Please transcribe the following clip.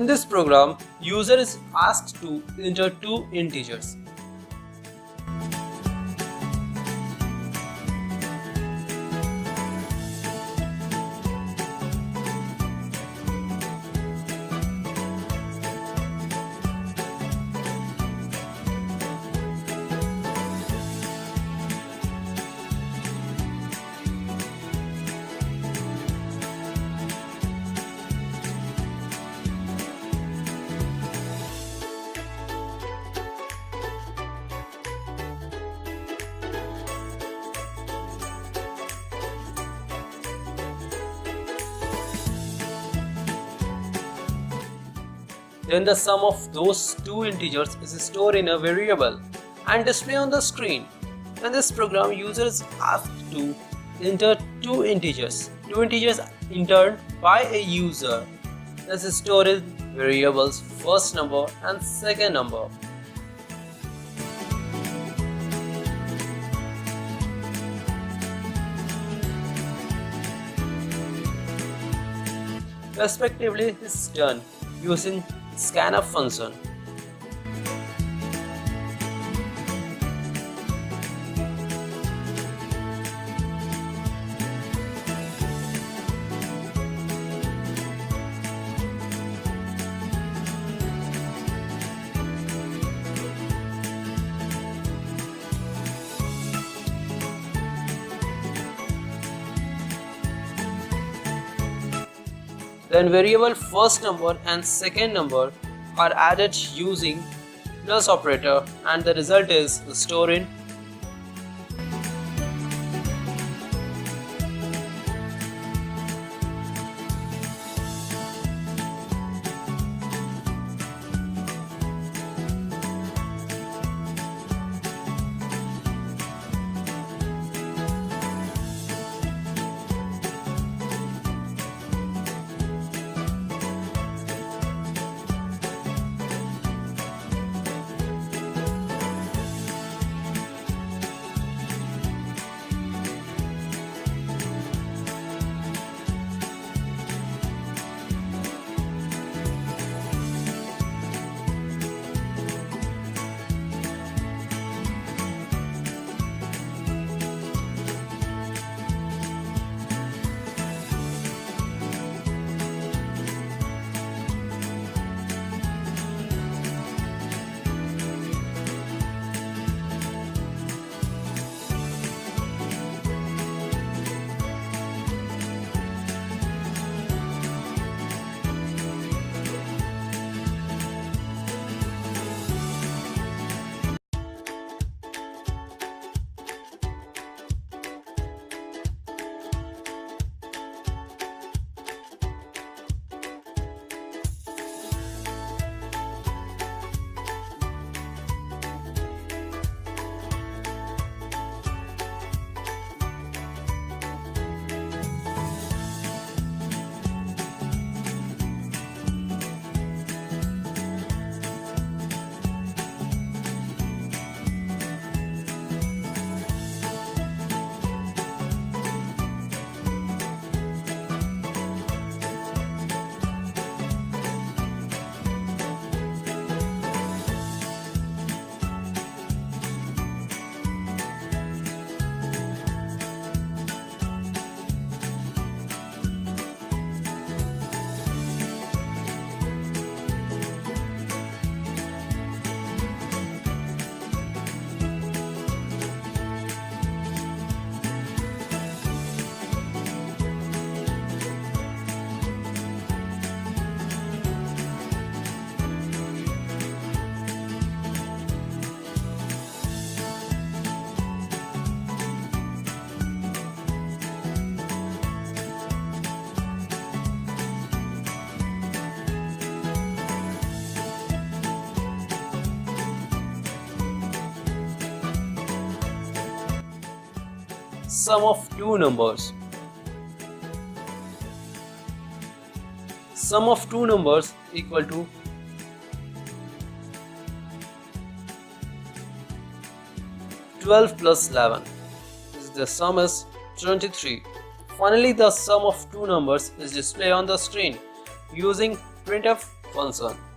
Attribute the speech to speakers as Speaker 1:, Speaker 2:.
Speaker 1: In this program, user is asked to enter two integers. Then the sum of those two integers is stored in a variable and displayed on the screen. In this program, user is asked to enter two integers. Two integers entered by a user. This is stored in variables first number and second number. Respectively is done using scanf function. Then variable first number and second number are added using plus operator and the result is stored in sum of two numbers. Sum of two numbers equal to 12 plus 11. The sum is 23. Finally, the sum of two numbers is displayed on the screen using printf function.